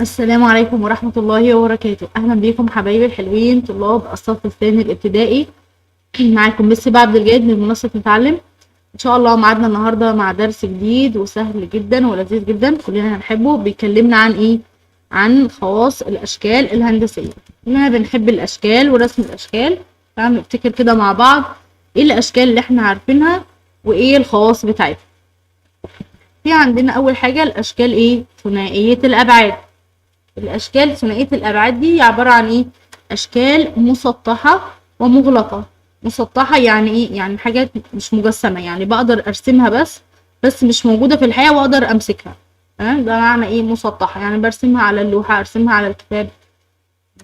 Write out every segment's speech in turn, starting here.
السلام عليكم ورحمة الله وبركاته. أهلا بيكم حبايبي الحلوين طلاب الصف الثاني الابتدائي. معاكم مس عبد الجاد من منصة نتعلم. إن شاء الله معادنا النهاردة مع درس جديد وسهل جدا ولذيذ جدا كلنا هنحبه. بيكلمنا عن إيه؟ عن خواص الأشكال الهندسية. كلنا بنحب الأشكال ورسم الأشكال. تعالوا نفتكر كده مع بعض إيه الأشكال اللي إحنا عارفينها وإيه الخواص بتاعتها. في عندنا أول حاجة الأشكال إيه؟ ثنائية الأبعاد. الاشكال ثنائيه الابعاد دي عباره عن ايه؟ اشكال مسطحه ومغلقه. مسطحه يعني ايه؟ يعني حاجات مش مجسمه، يعني بقدر ارسمها بس مش موجوده في الحقيقه واقدر امسكها. تمام؟ ده معنى ايه مسطحه، يعني برسمها على اللوحه، ارسمها على الكتاب،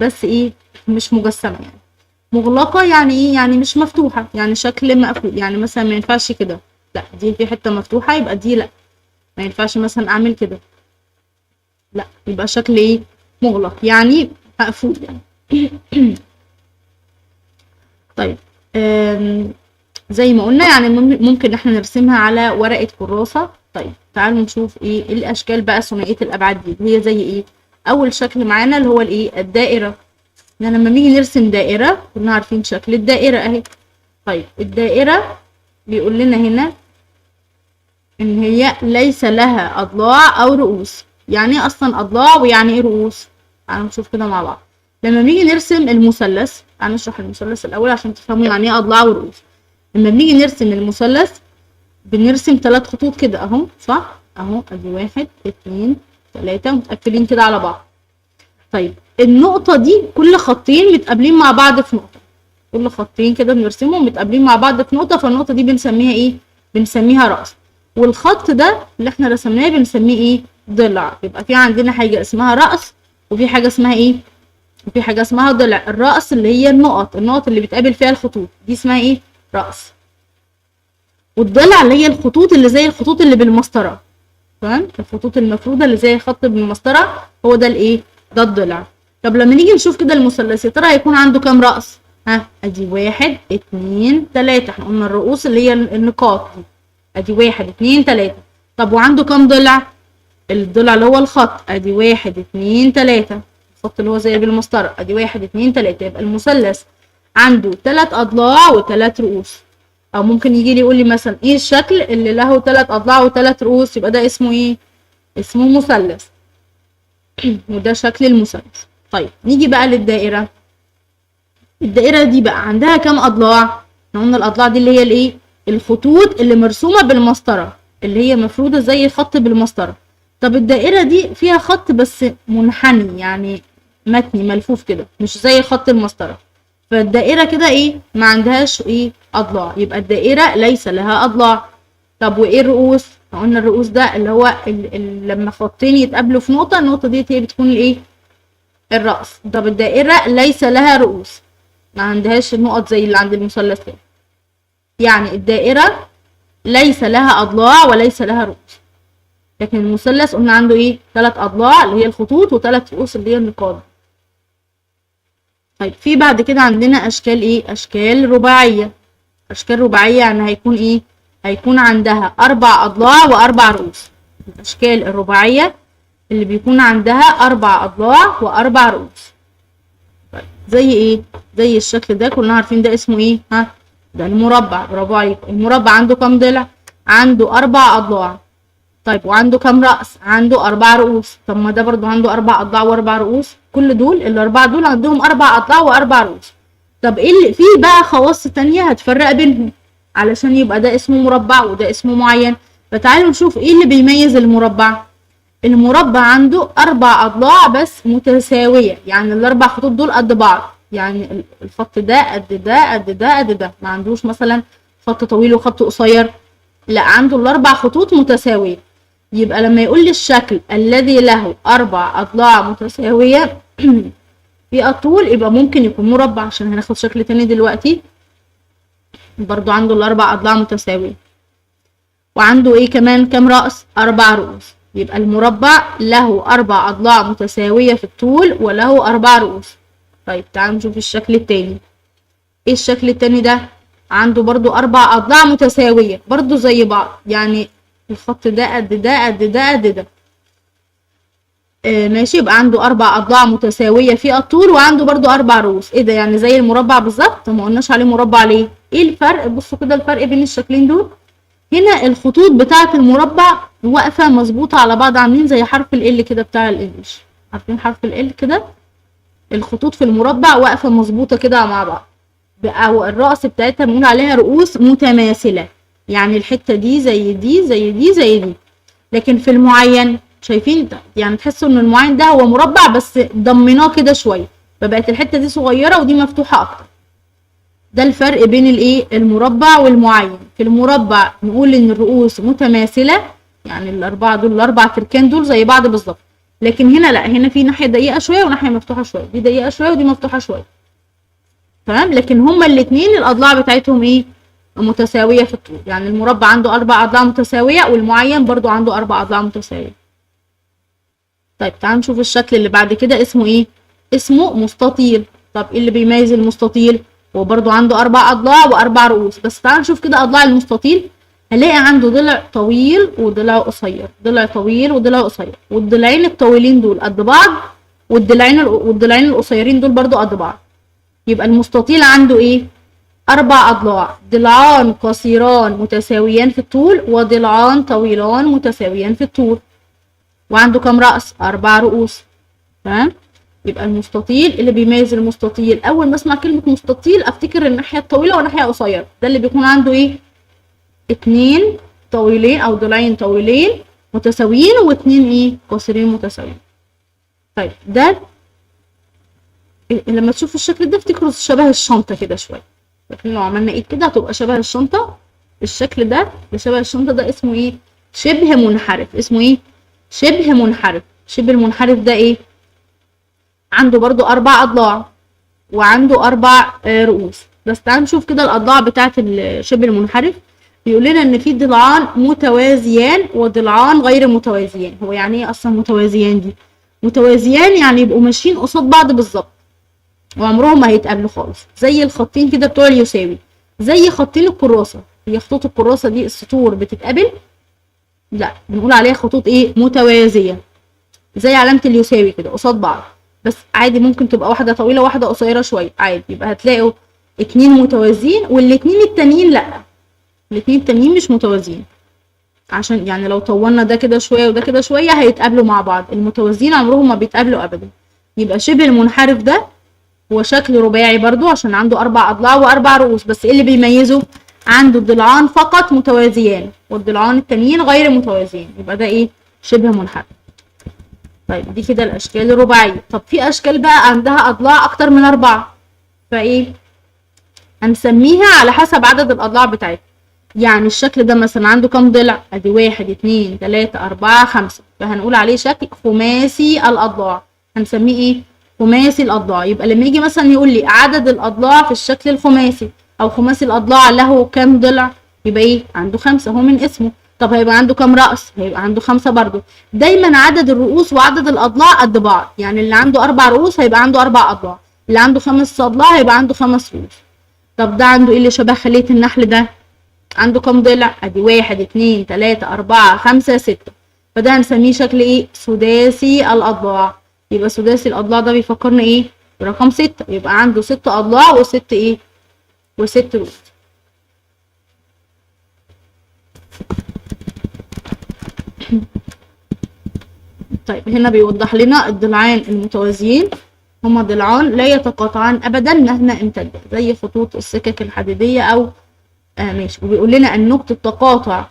بس ايه؟ مش مجسمه. يعني مغلقه يعني ايه؟ يعني مش مفتوحه، يعني شكل مقفول. يعني مثلا ما ينفعش كده، لا دي في حته مفتوحه يبقى دي لا، ما ينفعش مثلا اعمل كده، لا يبقى شكل ايه؟ مغلق، يعني مقفول يعني. طيب زي ما قلنا يعني ممكن احنا نرسمها على ورقة كراسة. طيب تعالوا نشوف ايه الاشكال بقى ثنائية الابعاد دي. هي زي ايه؟ اول شكل معانا اللي هو الايه؟ الدائرة. يعني لما نيجي نرسم دائرة كلنا عارفين شكل الدائرة اهي. طيب الدائرة بيقول لنا هنا ان هي ليس لها اضلاع او رؤوس. يعني ايه اصلا اضلاع ويعني ايه رؤوس؟ تعالوا نشوف كده مع بعض. لما بنيجي نرسم المثلث، تعالوا نشرح المثلث الاول عشان تفهموا يعني ايه اضلاع ورؤوس. لما بنيجي نرسم المثلث بنرسم 3 خطوط كده اهو، صح؟ اهو ادي 1 2 3 متقفلين كده على بعض. طيب النقطة دي كل خطين متقابلين مع بعض في نقطة. كل خطين كده بنرسمهم متقابلين مع بعض في نقطة، فالنقطة دي بنسميها ايه؟ بنسميها رأس. والخط ده اللي احنا رسمناه بنسميه ايه؟ ضلع. يبقى في عندنا حاجة اسمها رأس وفي حاجة اسمها ايه؟ وفي حاجة اسمها ضلع. الرأس اللي هي النقط اللي بتقابل فيها الخطوط دي اسمها ايه؟ رأس. والضلع اللي هي الخطوط اللي زي الخطوط اللي بالمسطرة. تمام؟ الخطوط المفرودة اللي زي خط بالمسطرة هو ده الايه؟ ده الضلع. طب لما نيجي نشوف كده المثلث يا ترى هيكون عنده كام رأس؟ ها ادي 1 2 3. احنا قلنا الرؤوس اللي هي النقاط دي. ادي 1 2 3. طب وعنده كام ضلع؟ الضلع اللي هو الخط ادي 1 2 3. الخط اللي هو زي بالمسطره ادي 1 2 3. يبقى المثلث عنده 3 اضلاع و3 رؤوس. او ممكن يجي لي يقول لي مثلا ايه الشكل اللي له 3 اضلاع و3 رؤوس؟ يبقى ده اسمه ايه؟ اسمه مثلث. وده شكل المثلث. طيب نيجي بقى للدائره. الدائره دي بقى عندها كام اضلاع؟ احنا قلنا الاضلاع دي اللي هي الايه؟ الخطوط اللي مرسومه بالمسطره، اللي هي مفروده زي خط بالمسطره. طب الدائره دي فيها خط بس منحني، يعني متني ملفوف كده، مش زي خط المسطره. فالدائره كده ايه؟ ما عندهاش ايه؟ اضلاع. يبقى الدائره ليس لها اضلاع. طب وايه الرؤوس؟ قلنا الرؤوس ده اللي هو لما خطين يتقابلوا في نقطه، النقطه دي هي بتكون الايه؟ الراس. طب الدائره ليس لها رؤوس، ما عندهاش النقط زي اللي عند المثلث كده. يعني الدائرة ليس لها أضلاع وليس لها رؤوس. لكن المثلث قلنا عنده ايه؟ 3 أضلاع اللي هي الخطوط و3 رؤوس اللي هي النقاط. طيب في بعد كده عندنا أشكال ايه؟ أشكال رباعية. أشكال رباعية يعني هيكون ايه؟ هيكون عندها 4 أضلاع و4 رؤوس. الأشكال الرباعية اللي بيكون عندها 4 أضلاع و4 رؤوس. زي ايه؟ زي الشكل ده كلنا عارفين ده اسمه ايه؟ ها؟ ده المربع. برافو عليكم. المربع عنده كام ضلع؟ عنده 4 اضلاع. طيب وعنده كام رأس؟ عنده 4 رؤوس. طب ما ده برضو عنده 4 اضلاع و4 رؤوس. كل دول الاربعه دول عندهم 4 اضلاع و4 رؤوس. طب ايه اللي فيه بقى خواص تانية هتفرق بينهم علشان يبقى ده اسمه مربع وده اسمه معين؟ فتعالوا نشوف ايه اللي بيميز المربع. المربع عنده 4 أضلاع بس متساوية، يعني ال4 خطوط دول قد بعض. يعني الخط ده قد ده قد ده قد ده، ما عندوش مثلا خط طويل وخط قصير، لا عنده ال4 خطوط متساوية. يبقى لما يقول لي الشكل الذي له 4 أضلاع متساوية في الطول يبقى ممكن يكون مربع، عشان هناخد شكل تاني دلوقتي برضو عنده ال4 أضلاع متساوية. وعنده ايه كمان؟ كام رأس؟ 4 رؤوس. يبقى المربع له 4 أضلاع متساوية في الطول وله 4 رؤوس. طيب تعالوا نشوف الشكل التاني. ايه الشكل التاني ده؟ عنده برضو 4 أضلاع متساوية برضو زي بعض، يعني الخط ده قد ده قد ده قد ده. ماشي، يبقى عنده 4 أضلاع متساوية في الطول وعنده برضو 4 رؤوس. ايه ده؟ يعني زي المربع بالظبط. ما قلناش عليه مربع ليه؟ ايه الفرق؟ بصوا كده الفرق بين الشكلين دول. هنا الخطوط بتاعة المربع واقفة مظبوطة على بعض، عاملين زي حرف ال كده بتاع الانجليش. عارفين حرف ال كده؟ الخطوط في المربع واقفة مظبوطة كده مع بعض، أو الرأس بتاعتها بنقول عليها رؤوس متماثلة، يعني الحتة دي زي دي زي دي زي دي. لكن في المعين شايفين يعني تحسوا ان المعين ده هو مربع بس ضميناه كده شوية، فبقت الحتة دي صغيرة ودي مفتوحة أكتر. ده الفرق بين الايه المربع والمعين. في المربع نقول ان الرؤوس متماثله، يعني الاربعه دول الاربع تركان دول زي بعض بالظبط. لكن هنا لا، هنا في ناحيه ضيقه شويه وناحيه مفتوحه شويه، دي ضيقه شويه ودي مفتوحه شويه. تمام. لكن هما الاثنين الاضلاع بتاعتهم ايه؟ متساويه في الطول. يعني المربع عنده 4 اضلاع متساويه والمعين برضو عنده 4 اضلاع متساويه. طيب تعالوا نشوف الشكل اللي بعد كده اسمه ايه؟ اسمه مستطيل. طب ايه اللي بيميز المستطيل؟ هو برضو عنده 4 أضلاع و4 رؤوس. بس تعالوا نشوف كده أضلاع المستطيل. هنلاقي عنده ضلع طويل وضلع قصير، ضلع طويل وضلع قصير، والضلعين الطويلين دول قد بعض والضلعين القصيرين دول برضو قد بعض. يبقى المستطيل عنده ايه؟ 4 أضلاع، ضلعان قصيران متساويان في الطول وضلعان طويلان متساويان في الطول. وعنده كام رأس؟ 4 رؤوس. تمام. يبقى المستطيل اللي بيميز المستطيل، اول ما اسمع كلمه مستطيل افتكر الناحيه الطويله والناحيه قصيره. ده اللي بيكون عنده ايه؟ 2 طويلين او ضلعين طويلين متساويين و2 ايه؟ قصيرين متساويين. طيب ده لما تشوفوا الشكل ده افتكروا شبه الشنطه كده شويه. لكن لو عملنا ايد كده هتبقى شبه الشنطه. الشكل ده اللي شبه الشنطه ده اسمه ايه؟ شبه منحرف. اسمه ايه؟ شبه منحرف. شبه المنحرف ده ايه؟ عنده برضو 4 أضلاع وعنده 4 رؤوس. بس تعالوا نشوف كده الأضلاع بتاعة الشبه المنحرف. بيقول لنا إن في ضلعان متوازيان وضلعان غير متوازيان. هو يعني إيه أصلا متوازيان دي؟ متوازيان يعني يبقوا ماشيين قصاد بعض بالظبط وعمرهم ما هيتقابلوا خالص، زي الخطين كده بتوع اليساوي، زي خطين الكراسة. هي خطوط الكراسة دي السطور بتتقابل؟ لا، بنقول عليها خطوط إيه؟ متوازية، زي علامة اليساوي كده قصاد بعض. بس عادي ممكن تبقى واحدة طويلة واحدة قصيرة شوية عادي، يبقى هتلاقوا 2 متوازيين والاتنين التانيين لأ، الاتنين التانيين مش متوازيين. عشان يعني لو طولنا ده كده شوية وده كده شوية هيتقابلوا مع بعض. المتوازيين عمرهم ما بيتقابلوا أبدا. يبقى شبه المنحرف ده هو شكل رباعي برضو عشان عنده 4 أضلاع و4 رؤوس. بس ايه اللي بيميزه؟ عنده الضلعان فقط متوازيان والضلعان التانيين غير متوازيين. يبقى ده ايه؟ شبه منحرف. طيب دي كده الاشكال الرباعيه. طب في اشكال بقى عندها اضلاع اكتر من 4، فايه؟ هنسميها على حسب عدد الاضلاع بتاعتها. يعني الشكل ده مثلا عنده كام ضلع؟ ادي 1 2 3 4 5، فهنقول عليه شكل خماسي الاضلاع. هنسميه ايه؟ خماسي الاضلاع. يبقى لما يجي مثلا يقول لي عدد الاضلاع في الشكل الخماسي او خماسي الاضلاع له كام ضلع، يبقى ايه؟ عنده 5 هو من اسمه. طب هيبقى عنده كام رأس؟ هيبقى عنده 5 برضو. دايما عدد الرؤوس وعدد الأضلاع قد بعض. يعني اللي عنده 4 رؤوس هيبقى عنده 4 أضلاع، اللي عنده 5 أضلاع هيبقى عنده 5 رؤوس. طب ده عنده ايه اللي شبه خلية النحل ده؟ عنده كام ضلع؟ ادي 1 2 3 4 5 6، فده هنسميه شكل ايه؟ سداسي الأضلاع. يبقى سداسي الأضلاع ده بيفكرنا ايه؟ برقم 6. يبقى عنده 6 أضلاع وست ايه؟ وست رؤوس. طيب هنا بيوضح لنا الضلعان المتوازيين هما ضلعان لا يتقاطعان ابدا مهما امتد، زي خطوط السكك الحديديه او ماشي. وبيقول لنا ان نقطه تقاطع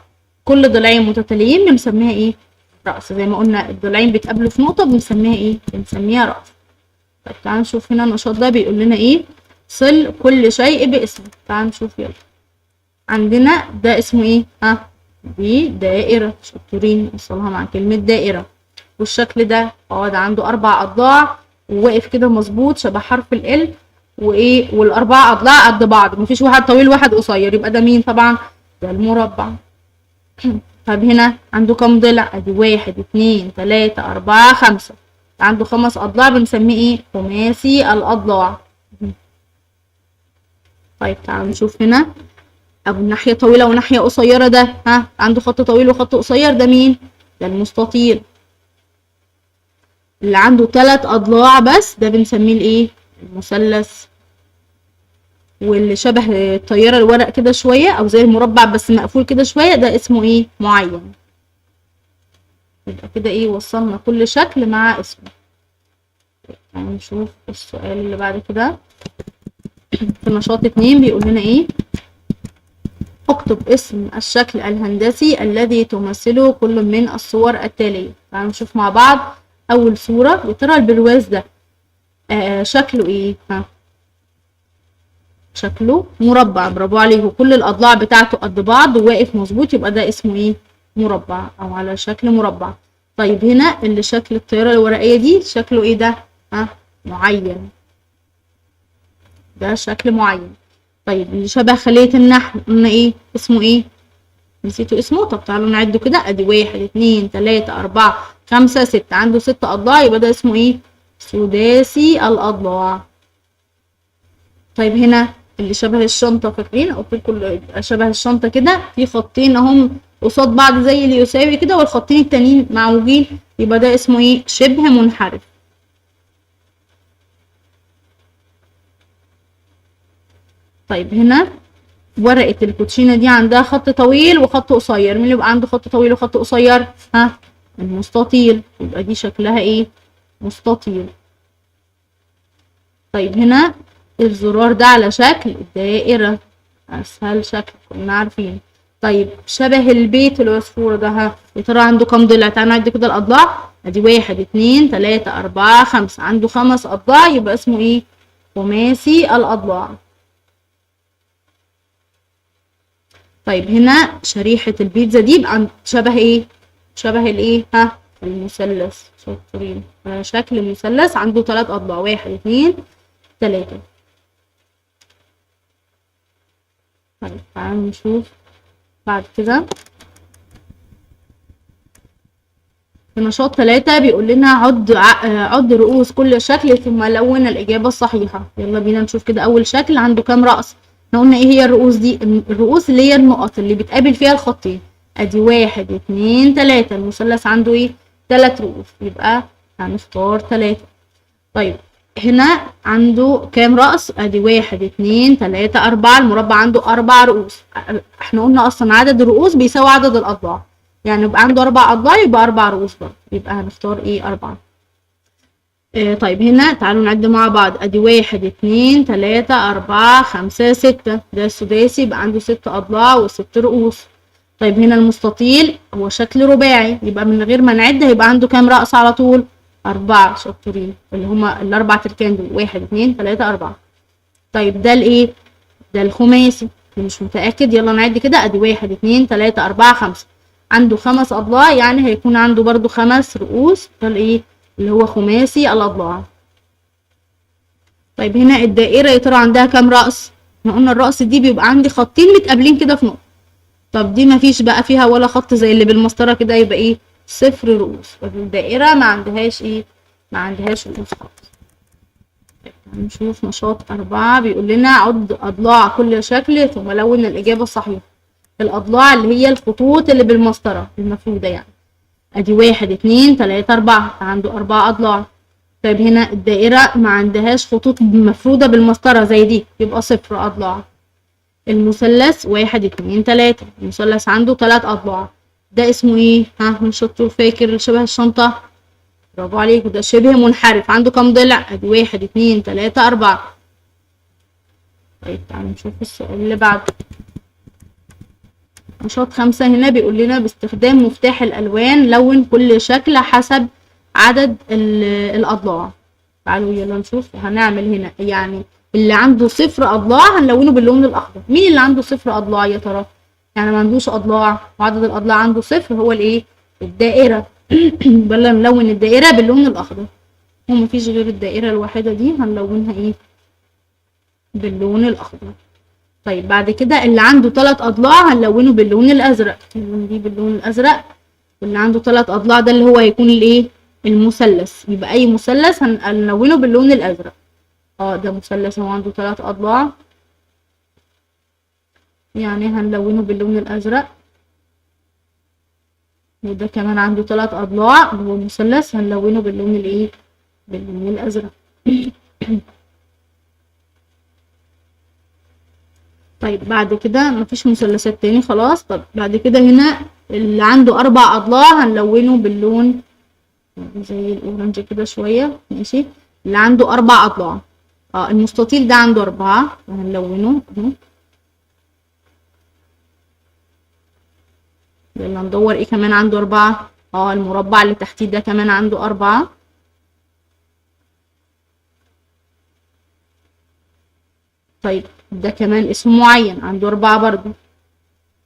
كل ضلعين متتاليين بنسميها ايه؟ رأس. زي ما قلنا الضلعين بيتقابلوا في نقطه بنسميها ايه؟ بنسميها رأس. طيب تعالوا نشوف هنا النشاط ده بيقول لنا ايه؟ صل كل شيء باسمه. تعالوا نشوف يلا. عندنا ده اسمه ايه؟ دي دائره. شطورين نوصلها مع كلمه دائره. والشكل ده ده عنده 4 أضلاع وواقف كده مظبوط شبه حرف ال وايه، والاربع اضلاع قد بعض، مفيش واحد طويل وواحد قصير. يبقى ده مين؟ طبعا ده المربع. طب هنا عنده كام ضلع؟ ادي 1 2 3 4 5، عنده 5 اضلاع بنسميه ايه؟ خماسي الاضلاع. طيب تعالوا نشوف هنا ابو ناحيه طويله وناحيه قصيره ده عنده خط طويل وخط قصير، ده مين؟ ده المستطيل. اللي عنده 3 اضلاع بس ده بنسميه الايه؟ المثلث. واللي شبه الطياره الورق كده شويه او زي المربع بس مقفول كده شويه ده اسمه ايه؟ معين. يبقى كده ايه؟ وصلنا كل شكل مع اسمه. يعني نشوف السؤال اللي بعد كده. في نشاط 2 بيقول لنا ايه؟ اكتب اسم الشكل الهندسي الذي تمثله كل من الصور التالية. تعالوا نشوف مع بعض. اول صورة، يا ترى البرواز ده شكله ايه؟ شكله مربع. برافو عليكم، كل الاضلاع بتاعته قد بعض وواقف مظبوط، يبقى ده اسمه ايه؟ مربع او على شكل مربع. طيب هنا اللي شكل الطيارة الورقية دي شكله ايه ده؟ معين. ده شكل معين. طيب اللي شبه خلية النحل قلنا ايه؟ اسمه ايه؟ نسيتوا اسمه؟ طب تعالوا نعده كده. ادي 1 2 3 4 5 6، عنده 6 اضلاع، يبقى ده اسمه ايه؟ سداسي الاضلاع. طيب هنا اللي شبه الشنطة، فاكرين؟ قلت لكم شبه الشنطة كده في خطين اهم قصاد بعض زي اللي يساوي كده، والخطين التانيين معوجين، يبقى ده اسمه ايه؟ شبه منحرف. طيب هنا ورقة الكوتشينة دي عندها خط طويل وخط قصير. مين اللي يبقى عنده خط طويل وخط قصير؟ المستطيل. يبقى دي شكلها ايه؟ مستطيل. طيب هنا الزرار ده على شكل دائرة، اسهل شكل كنا عارفين. طيب شبه البيت العصفور ده، يا ترى عنده كام ضلع؟ تعالوا نعد كده الاضلاع. ادي 1 2 3 4 5، عنده 5 اضلاع، يبقى اسمه ايه؟ خماسي الاضلاع. طيب هنا شريحة البيتزا دي يبقى شبه ايه؟ شبه الايه؟ المثلث. شاطرين. شكل المثلث عنده 3 اضلاع، 1 2 3. طيب تعالوا نشوف بعد كده. في نشاط 3 بيقول لنا عد رؤوس كل شكل ثم لون الإجابة الصحيحة. يلا بينا نشوف كده. أول شكل عنده كام رأس؟ احنا قلنا ايه هي الرؤوس دي؟ الرؤوس اللي هي النقط اللي بتقابل فيها الخطين. ادي 1 2 3، المثلث عنده ايه؟ 3 رؤوس، يبقى هنختار 3. طيب هنا عنده كام رأس؟ ادي 1 2 3 4، المربع عنده 4 رؤوس. احنا قلنا اصلا عدد الرؤوس بيساوي عدد الأضلاع، يعني يبقى عنده 4 أضلاع يبقى 4 رؤوس برضه، يبقى هنختار ايه؟ 4. طيب هنا تعالوا نعد مع بعض. ادي 1 2 3 4 5 6، ده السداسي يبقى عنده 6 اضلاع و6 رؤوس. طيب هنا المستطيل هو شكل رباعي، يبقى من غير ما نعد هيبقى عنده كام رأس على طول؟ 4. شطورين، اللي هما الاربع تركان دول، 1 2 3 4. طيب ده الايه؟ ده الخماسي. اللي مش متأكد يلا نعد كده. ادي 1 2 3 4 5، عنده 5 اضلاع، يعني هيكون عنده برضو 5 رؤوس. ده الايه؟ اللي هو خماسي الاضلاع. طيب هنا الدائره يا ترى عندها كام راس؟ احنا قلنا الراس دي بيبقى عندي خطين متقابلين كده في نقطه. طب دي مفيش بقى فيها ولا خط زي اللي بالمسطره كده، يبقى ايه؟ 0 رؤوس. الدائره ما عندهاش ايه؟ ما عندهاش رؤوس خالص. هنشوف نشاط 4 بيقول لنا عد اضلاع كل شكل ثم لون الاجابه الصحيحه. الاضلاع اللي هي الخطوط اللي بالمسطره المفروده يعني. ادي 1 2 3 4، عنده 4 اضلاع. طيب هنا الدائرة ما عندهاش خطوط مفرودة بالمسطرة زي دي، يبقى 0 اضلاع. المثلث 1 2 3، المثلث عنده 3 اضلاع، ده اسمه ايه؟ من شطور فاكر شبه الشنطة؟ برافو عليكم، ده شبه منحرف. عنده كام ضلع؟ ادي 1 2 3 4. طيب تعالوا نشوف السؤال اللي بعده. نشاط 5 هنا بيقول لنا باستخدام مفتاح الألوان لون كل شكل حسب عدد الأضلاع. تعالوا يلا نشوف. هنعمل هنا يعني اللي عنده 0 أضلاع هنلونه باللون الأخضر. مين اللي عنده 0 أضلاع يا ترى؟ يعني ما عندوش أضلاع وعدد الأضلاع عنده 0، هو الإيه؟ الدائرة. بل نلون الدائرة باللون الأخضر، ومفيش غير الدائرة الواحدة دي هنلونها إيه؟ باللون الأخضر. طيب بعد كده اللي عنده 3 اضلاع هنلونه باللون الازرق. دي باللون الازرق. واللي عنده 3 اضلاع ده اللي هو هيكون الايه؟ المثلث. يبقى اي مثلث هنلونه باللون الازرق. ده مثلث هو عنده 3 اضلاع، يعني هنلونه باللون الازرق. وده كمان عنده 3 اضلاع اللي هو مثلث، هنلونه باللون الايه، باللون الازرق. طيب بعد كده مفيش مثلثات تاني خلاص. طب بعد كده هنا اللي عنده 4 اضلاع هنلونه باللون زي الاورنج كده شويه، ماشي. اللي عنده 4 اضلاع، المستطيل ده عنده 4 هنلونه اهو. يلا ندور ايه كمان عنده 4. المربع اللي تحتيه ده كمان عنده 4. طيب ده كمان اسم معين عنده 4 برضو،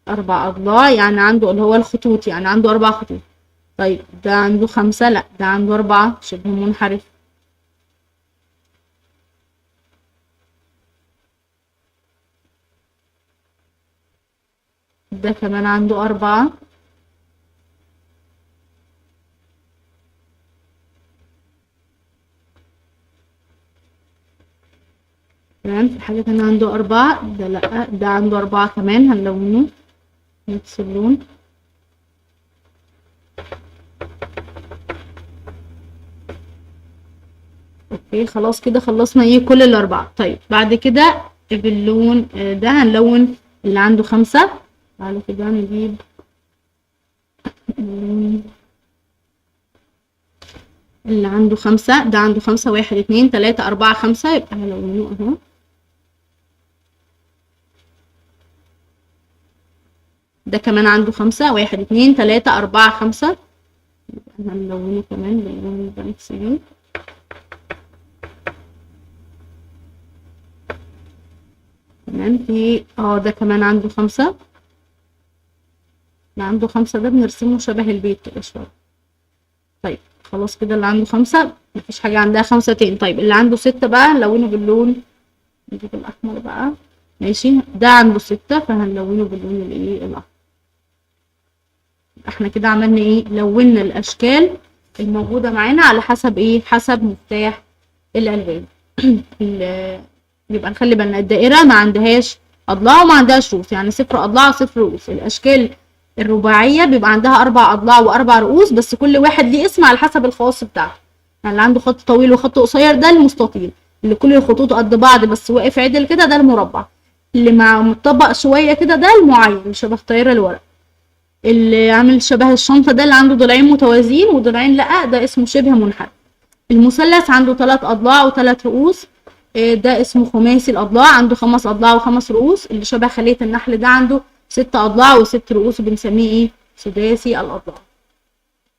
4 أضلاع يعني عنده اللي هو الخطوط، يعني عنده 4 خطوط. طيب ده عنده 5، لأ ده عنده 4 شبه منحرف. ده كمان عنده 4. تمام. في حاجة تانية عنده 4، ده لأ ده عنده 4 كمان هنلونه نفس اللون. اوكي خلاص كده خلصنا ايه كل ال4. طيب بعد كده باللون ده هنلون اللي عنده 5. تعالوا كده نجيب اللي عنده 5. ده عنده 5، 1 2 3 4 5، يبقى هنلونه اهو. ده كمان عنده 5، 1 2 3 4 5، يبقى هنلونه كمان باللون البنفسجي. تمام. في ده كمان عنده 5. اللي عنده 5 ده بنرسمه شبه البيت كده شوية. طيب خلاص كده اللي عنده 5 مفيش حاجة عندها 5 تاني. طيب اللي عنده 6 بقى نلونه باللون، نجيب الأحمر بقى، ماشي. ده عنده 6 فهنلونه باللون الايه الأحمر. احنا كده عملنا ايه، لونا الأشكال الموجودة معانا على حسب ايه، حسب مفتاح الألوان. يبقى نخلي بالنا الدائرة ما عندهاش أضلاع وما عندهاش رؤوس، يعني 0 أضلاع و0 رؤوس. الأشكال الرباعية بيبقى عندها 4 أضلاع و4 رؤوس، بس كل واحد ليه اسم على حسب الخواص بتاعته. يعني اللي عنده خط طويل وخط قصير ده المستطيل، اللي كل الخطوط قد بعض بس واقف عدل كده ده المربع، اللي مع متطبق شوية كده ده المعين اللي شبه طيارة الورق، اللي عامل شبه الشنطة ده اللي عنده ضلعين متوازيين وضلعين لأ ده اسمه شبه منحرف. المثلث عنده 3 أضلاع و3 رؤوس، ده اسمه خماسي الأضلاع، عنده 5 أضلاع و5 رؤوس. اللي شبه خلية النحل ده عنده 6 أضلاع و6 رؤوس وبنسميه ايه، سداسي الأضلاع.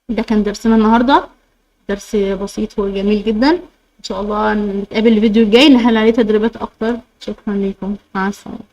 ده كان درسنا النهارده، درس بسيط وجميل جدا. ان شاء الله نتقابل الفيديو الجاي نحل عليه تدريبات اكتر. شكرا لكم، مع السلامة.